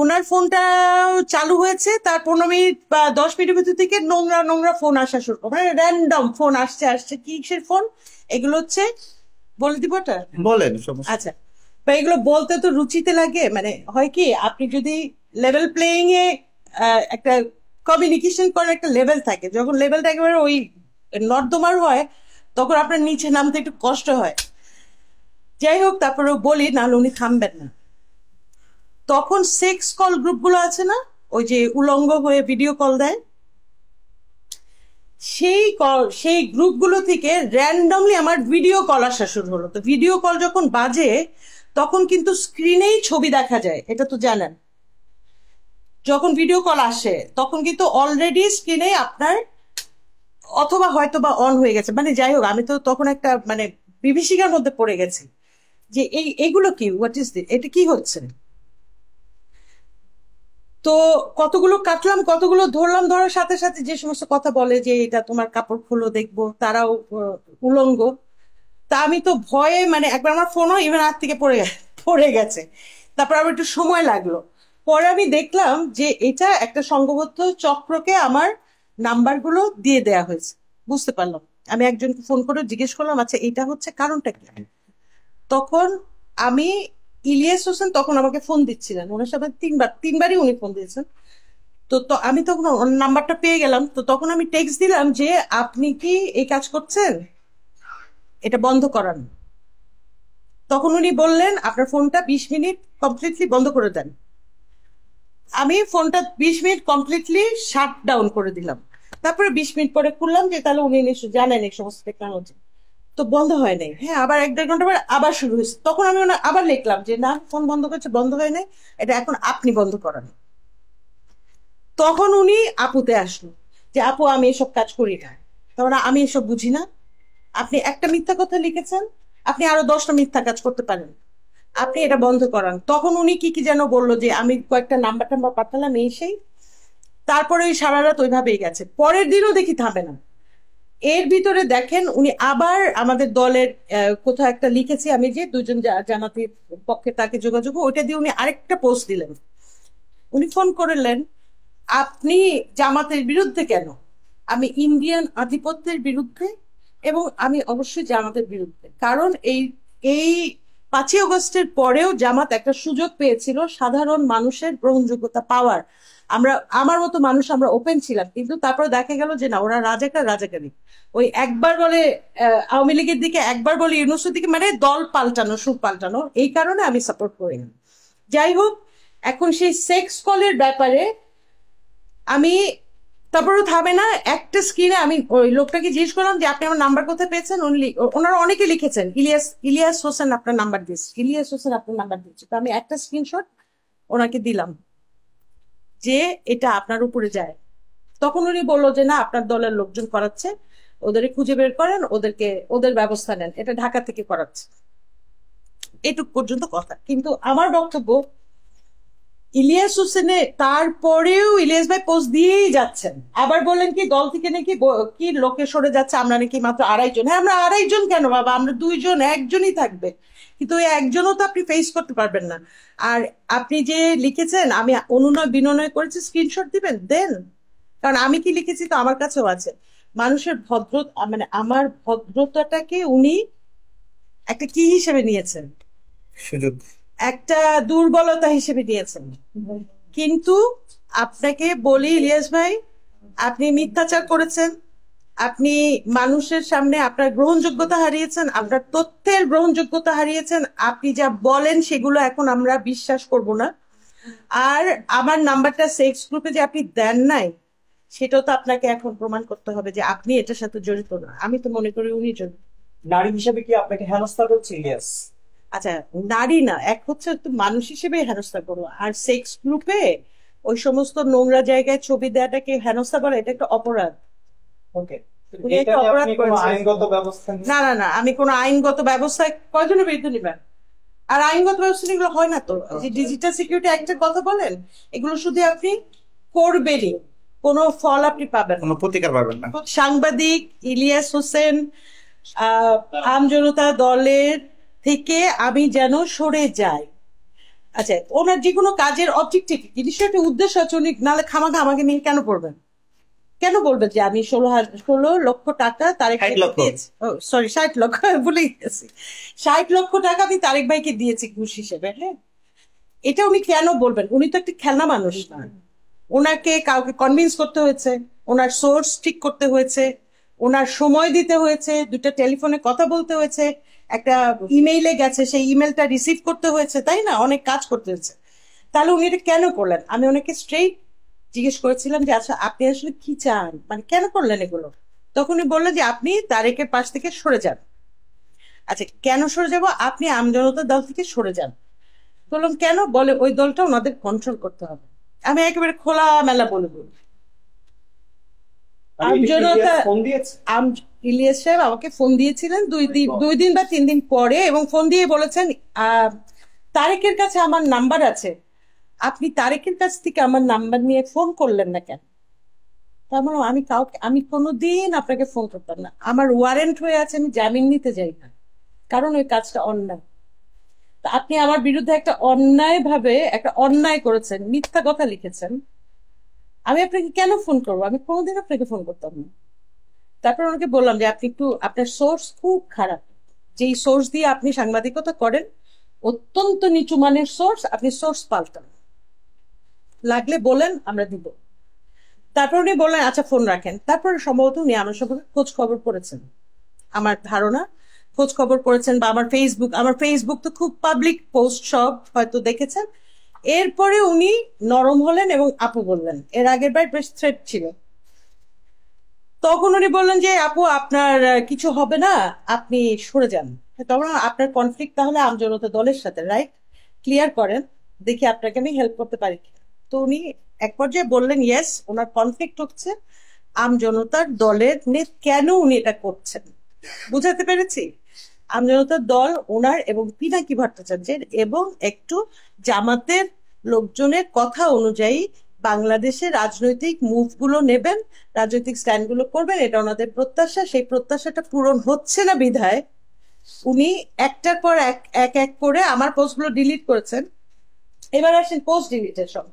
ওনার ফোনটা চালু হয়েছে, তার 15 মিনিট বা 10 মিনিটের ভিতর থেকে নোংরা নোংরা ফোন আসা শুরু করে, মানে র্যান্ডম ফোন আসছে কিসের ফোন এগুলো হচ্ছে বলে দিব ওটা বলেন। আচ্ছা, বা এগুলো বলতে তো রুচিতে লাগে, মানে হয় কি আপনি যদি লেভেল প্লেয়িং এ একটা কমিউনিকেশন করার একটা লেভেল থাকে, যখন লেভেলটা একেবারে ওই নর্দমার হয় তখন আপনার নিচে নামতে একটু কষ্ট হয়। যাই হোক, তারপরে বলি নাহলে উনি থামবেন না। তখন সেক্স কল গ্রুপগুলো আছে না, ওই যে উলঙ্গ হয়ে ভিডিও কল দেয়, সেই গ্রুপগুলো থেকে র্যান্ডমলি আমার ভিডিও কল আসা শুরু হলো। তো ভিডিও কল যখন বাজে তখন কিন্তু স্ক্রিনেই ছবি দেখা যায়, এটা তো জানেন। যখন ভিডিও কল আসে তখন কিন্তু অলরেডি স্ক্রিনে আপনার অথবা হয়তো বা অন হয়ে গেছে, মানে যাই হোক, আমি তো তখন একটা মানে বিভীষিকার মধ্যে পড়ে গেছি যে এইগুলো কি, হোয়াট ইজ দিস, এটা কি হচ্ছে। তো কতগুলো কাটলাম, কতগুলো ধরলাম, ধরার সাথে সাথে যে সমস্ত কথা বলে যে এটা তোমার কাপড় খুলো দেখবো, তারাও উলঙ্গ। তা আমি তো ভয়ে মানে একবার আমার ফোনও ইভেন হাত থেকে পড়ে গেছে। তারপর আবার একটু সময় লাগলো, পরে আমি দেখলাম যে এটা একটা সংঘবদ্ধ চক্রকে আমার নাম্বারগুলো দিয়ে দেয়া হয়েছে। বুঝতে পারলাম, আমি একজনকে ফোন করে জিজ্ঞেস করলাম আচ্ছা এটা হচ্ছে কারণটা কি। তখন আমি ইলিয়াস হোসেন তখন আমাকে ফোন দিচ্ছিলেন, ওনার সাথে তিনবারই উনি ফোন দিয়েছেন। তো আমি তখন ওর নাম্বারটা পেয়ে গেলাম। তো তখন আমি টেক্সট দিলাম যে আপনি কি এই কাজ করছেন, এটা বন্ধ করান। তখন উনি বললেন আপনার ফোনটা 20 মিনিট কমপ্লিটলি বন্ধ করে দেন। আমি ফোনটা 20 মিনিট কমপ্লিটলি শাট ডাউন করে দিলাম। তারপরে 20 মিনিট পরে খুললাম যে তাহলে উনি নিশ্চয় জানেন এই সমস্ত টেকনোলজি। তো বন্ধ হয় নাই, হ্যাঁ আবার 1-1.5 ঘন্টা পরে আবার শুরু হয়েছে। তখন আমি আবার লিখলাম যে না, ফোন বন্ধ করেছে, বন্ধ হয় নাই, এটা এখন আপনি বন্ধ করান। তখন উনি আপুতে আসলো যে আপু আমি এসব কাজ করি না, তখন আমি এসব বুঝি না, আপনি একটা মিথ্যা কথা লিখেছেন, আপনি আরো 10টা মিথ্যা কাজ করতে পারেন, আপনি এটা বন্ধ করান। তখন উনি কি কি যেন বললো যে আমি কয়েকটা নাম্বার টাম্বার পাঠালাম এই সেই। তারপরে ওই সারা রাত ওইভাবেই গেছে, পরের দিনও দেখি থামে না। এর ভিতরে দেখেন উনি আবার আমাদের দলের কোথাও একটা লিখেছি আমি যে দুজন জামাতের পক্ষে তাকে যোগাযোগ, ওইটা দিয়ে উনি আরেকটা পোস্ট দিলেন। উনি ফোন করলেন আপনি জামাতের বিরুদ্ধে কেন। আমি ইন্ডিয়ান আধিপত্যের বিরুদ্ধে এবং আমি অবশ্যই জামাতের বিরুদ্ধে, কারণ এই এই 5ই আগস্টের পরেও জামাত একটা সুযোগ পেয়েছিল সাধারণ মানুষের গ্রহণযোগ্যতা পাওয়ার। আমার মতো মানুষ আমরা ওপেন ছিলাম, কিন্তু তারপরে দেখা গেল যে না, ওরা রাজাকারি। ওই একবার বলে আওয়ামী লীগের দিকে, একবার বলে ইউনূসের দিকে, মানে দল পাল্টানো, সুর পাল্টানো। এই কারণে আমি সাপোর্ট করি না। যাই হোক, এখন সেই সেক্স কলের ব্যাপারে আমি তারপরেও থামে না। একটা স্ক্রিনে আমি ওই লোকটাকে জিজ্ঞেস করলাম যে আপনি আমার নাম্বার কোথায় পেয়েছেন। ওনারা অনেকে লিখেছেন ইলিয়াস হোসেন আপনার নাম্বার দিয়েছে, ইলিয়াস হোসেন আপনার নাম্বার দিয়েছে। তো আমি একটা স্ক্রিনশট ওনাকে দিলাম যে এটা আপনার উপরে যায়। তখন উনি বললো যে না, আপনার দলের লোকজন করাচ্ছে, ওদের খুঁজে বের করেন, ওদের ব্যবস্থা নেন, এটা ঢাকা থেকে করাচ্ছে। এটুক পর্যন্ত কথা। কিন্তু আমার বক্তব্য, ইলিয়াস হোসেনে তারপরেও ইলিয়াস ভাই পোস্ট দিয়েই যাচ্ছেন। আবার বলেন কি দল থেকে নাকি কি লোকে সরে যাচ্ছে, আমরা নাকি মাত্র 2.5 জন। হ্যাঁ আমরা 2.5 জন কেন বাবা, আমরা 2 জন, একজনই থাকবে। কিন্তু ওই একজনও তো আপনি ফেস করতে পারবেন না। আর আপনি যে লিখেছেন আমি অনুনয় বিনয় করেছি, স্ক্রিনশট দিবেন দেন, কারণ আমি কি লিখেছি তো আমার কাছেও আছে। মানুষের মানে আমার ভদ্রতাটাকে উনি একটা কি হিসেবে নিয়েছেন, সুযোগ, একটা দুর্বলতা হিসেবে নিয়েছেন। কিন্তু আপনাকে বলি ইলিয়াস ভাই, আপনি মিথ্যাচার করেছেন, আপনি মানুষের সামনে আপনার গ্রহণযোগ্যতা হারিয়েছেন, আপনার তথ্যের গ্রহণযোগ্যতা হারিয়েছেন। আপনি যা বলেন সেগুলো এখন আমরা বিশ্বাস করব না। আর আমার নাম্বারটা সেক্স গ্রুপে যে আপনি দেন নাই, সেটাও তো আপনাকে এখন প্রমাণ করতে হবে যে আপনি এটার সাথে জড়িত না। আমি তো মনে করি উনি জড়িত। নারী হিসেবে কি আপনাকে হেনস্থা করছে ইলিয়াস? আচ্ছা, নারী না, এক হচ্ছে তো মানুষ হিসেবে হেনস্থা করো, আর সেক্স গ্রুপে ওই সমস্ত নোংরা জায়গায় ছবি দেওয়াটাকে হেনস্থা করা, এটা একটা অপরাধ। ওকে, উনি একটা অপরাধ করেছেন। আইনগত ব্যবস্থা না না না, আমি কোনো আইনগত ব্যবস্থা কয়জনের বিরুদ্ধে নিবেন? আর আইনগত ব্যবস্থা এগুলো হয় না তো। যে ডিজিটাল সিকিউরিটি অ্যাক্টের কথা বলেন, এগুলো শুধু আপনি করবেনই, কোনো ফল আপনি পাবেন না, কোনো প্রতিকার পাবেন না। সাংবাদিক ইলিয়াস হোসেন আম জনতা দলের থেকে আমি যেন সরে যাই, আচ্ছা, ওনার যে কোনো কাজের অবজেক্টিভ জিনিসটা একটা উদ্দেশ্য আছে, উনি নাহলে খামাখা আমাকে নিয়ে কেন পড়বেন? কেন বলবেন যে আমি 16 লক্ষ টাকা তারেক 60 লক্ষ। দিয়েছি? সরি, 60 লক্ষ, ভুলে গেছি। 60 লক্ষ টাকা আমি তারেক ভাইকে দিয়েছি ঘুষ হিসেবে। হ্যাঁ, এটা উনি কেন বলবেন? উনি তো একটা খেলনা মানুষ না। ওনাকে কাউকে কনভিন্স করতে হয়েছে, ওনার সোর্স ঠিক করতে হয়েছে, ওনার সময় দিতে হয়েছে, দুটো টেলিফোনে কথা বলতে হয়েছে, একটা ইমেইলে গেছে, সেই ইমেলটা রিসিভ করতে হয়েছে, তাই না? অনেক কাজ করতে হয়েছে। তাহলে উনি এটা কেন করলেন? আমি ওনাকে স্ট্রেইট জিজ্ঞেস করেছিলাম যে আচ্ছা আপনি আসলে কি চান, মানে কেন করলেন এগুলো? তখন উনি বললেন যে আপনি তারেকের পাশ থেকে সরে যান। আচ্ছা, কেন সরে যাব? আপনি আমজনতার দল থেকে সরে যান। বললাম কেন? বলে ওই দলটা ওনাদের কন্ট্রোল করতে হবে। আমি একেবারে খোলা মেলা বলে বলি, আমজনতা ফোন দিয়েছে? ইলিয়াস সাহেব আমাকে ফোন দিয়েছিলেন 2 দিন বা 3 দিন পরে, এবং ফোন দিয়ে বলেছেন তারেকের কাছে আমার নাম্বার আছে, আপনি তারেকের কাছ থেকে আমার নাম্বার নিয়ে ফোন করলেন না কেন? তার মানে আমি কোনোদিন আপনাকে ফোন করতাম না। আমার ওয়ারেন্ট হয়ে আছে, আমি জামিন নিতে যাই না, কারণ ওই কাজটা অন্যায়। তা আপনি আমার বিরুদ্ধে একটা অন্যায় করেছেন, মিথ্যা কথা লিখেছেন, আমি আপনাকে কেন ফোন করবো? আমি কোনোদিন আপনাকে ফোন করতাম না। তারপর ওনাকে বললাম যে আপনি একটু, আপনার সোর্স খুব খারাপ, যেই সোর্স দিয়ে আপনি সাংবাদিকতা করেন অত্যন্ত নিচু মানের সোর্স, আপনি সোর্স পাল্টান, লাগলে বলেন, আমরা দিব। তারপর উনি বললেন আচ্ছা ফোন রাখেন। তারপরে সম্ভবত উনি আমার সম্পর্কে খোঁজ খবর করেছেন, আমার ধারণা খোঁজ খবর করেছেন, বা আমার ফেসবুক তো খুব পাবলিক পোস্ট সব হয়তো দেখেছেন। এরপরে উনি নরম হলেন এবং আপু বললেন। এর আগের বার বেশ থ্রেট ছিল। তখন উনি বললেন যে আপু আপনার কিছু হবে না, আপনি সরে যান। তখন আপনার কনফ্লিক্ট তাহলে আমজনতা দলের সাথে, রাইট? ক্লিয়ার করেন, দেখি আপনাকে আমি হেল্প করতে পারি কিনা। তো উনি এক পর্যায়ে বললেন ইয়েস, ওনার কনফ্লিক্ট হচ্ছে আমজনতার দলের কেন উনি এটা করছেন। বুঝাতে পেরেছি? আমজনতার দল ওনার এবং পিনাকি ভট্টাচার্যের এবং একটু জামাতের লোকজনের কথা অনুযায়ী বাংলাদেশের রাজনৈতিক মুভগুলো নেবেন, রাজনৈতিক স্ট্যান্ডগুলো করবেন, এটা ওনাদের প্রত্যাশা। সেই প্রত্যাশাটা পূরণ হচ্ছে না বিধায় উনি একটার পর এক এক করে আমার পোস্টগুলো ডিলিট করেছেন। এবার আসেন পোস্ট ডিলিটের সব।